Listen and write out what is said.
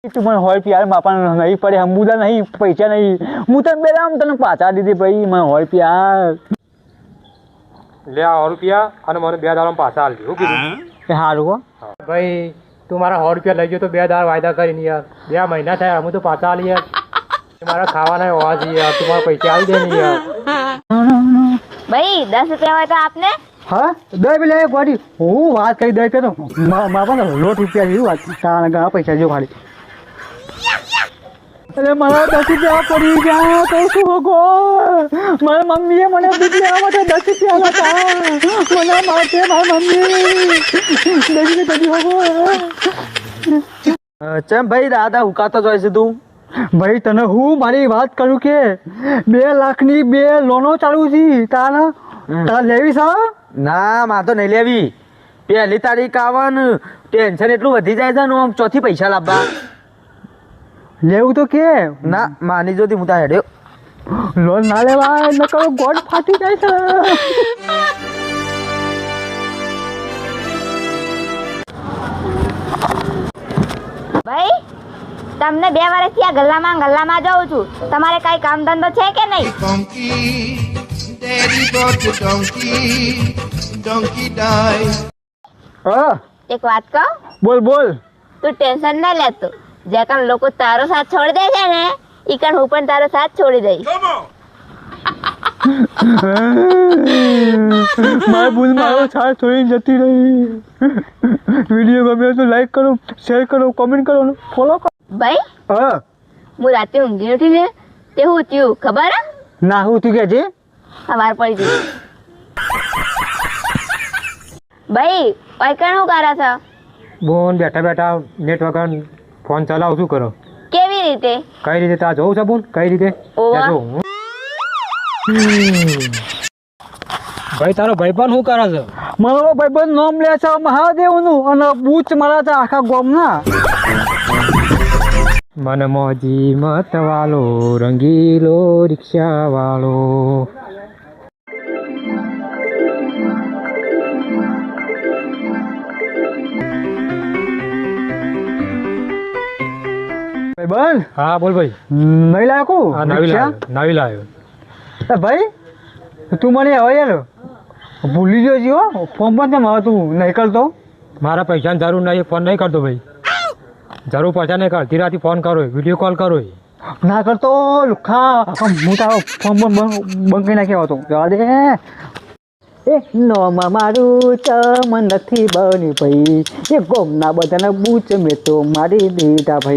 તું મને હોય યાર માપા નહીં પડે હમુદા નહીં પૈસા નહીં હું તને બે તને પાછા દીધી ભાઈ મને હોય યાર લે આ 100 રૂપિયા અને મને 2 દાડા પાછા આલજો શું કીધું એ સારું હો ભાઈ તું મારા 100 રૂપિયા લઈ ગયો તો 2 દાડા વાયદા કરીને યાર 2 મહિના થયા હું તો પાછા આલી યાર મારા ખાવાના હોવા જોઈએ યાર તું મારા પૈસા આલી દે ને યાર ભાઈ 10 રૂપિયા હોય તો આપને હા દઈ પેલા પાડી હું વાત કરી દઈ પેલો માપા લોટ રૂપિયા જેવું વાત તારા ઘણા પૈસા જેવું ખાલી અરે મારા 10 રૂપિયા પડી ગયા તો શું હોગો મારા મમ્મીએ મને દૂધ લેવા માટે 10 રૂપિયા હતા મને માટે મારી મમ્મી 10 રૂપિયા હોગો ચમ ભાઈ દાદા હુકાતો જોઈ છે તું ભાઈ તને હું મારી વાત કરું કે 2 લાખની 2 લોનો ચાલુ છે તારા લેવી છે ના માં તો નહીં લેવી પહેલી તારીખ આવવાનું ટેન્શન એટલું વધી જાય છે ને આમ ચોથી પૈસા લાવવા લેવું તો કે ના માની જોતી હું હેડ્યો લોન ના લેવાય ન કરો ગોડ ફાટી જાય છે ભાઈ તમને 2 વર્ષથી આ ગલ્લામાં જાઉં છું તમારે કઈ કામ ધંધો છે કે નહીં Daddy bought the donkey died. એક વાત કહું બોલ બોલ તું ટેન્શન ના લેતો જે કણ લોકો તારો સાથ છોડી દે છે ને ઈ કણ હું પણ તારો સાથ છોડી દઈશ મારી ભૂલ મારો સાથ છોડીને જતી રહી વિડીયો ગમ્યો તો લાઈક કરો શેર કરો કમેન્ટ કરો અને ફોલો કરો ભાઈ હું રાતે ઊંઘી ઉઠી ને તે હું થયું ખબર હે ના હું તું કે છે સવાર પડી ગઈ ભાઈ ઓય કણ હું કરે છે બોન બેઠા બેઠા નેટ વગર ફોન ચલાવ શું કરો કેવી રીતે કઈ રીતે તા જોઉં છે બોન કઈ રીતે ઓવા. ત્યાં જોઉં. ભાઈ તારો ભાઈબંધ શું કરે છે મારો ભાઈબંધ નામ લે છે મહાદેવનું અને બૂચ મારા છે આખા ગામના મન મોજી મત વાલો રંગીલો રિક્ષા વાળો ભાઈબંધ હા બોલ ભાઈ નહીં લાયકું હા નવી લાવ્યો ભાઈ તું મને હવે યાર ભૂલી ગયો છે હો ફોન પણ કેમ હવે તું નહીં કરતો મારા પૈસાની જરૂર નહીં ફોન નહીં કરતો ભાઈ જરૂર પૈસા નહીં કર ધીરાથી ફોન કરો વિડીયો કોલ કરો ના કરતો લુખા હું તારો ફોન બંધ કરી નાખ્યો હતો જવા દે એ નોમાં મારું ચમ નથી બની ભાઈ એ ગોમના બધાને બૂચ મેં તો મારી દીધા ભાઈ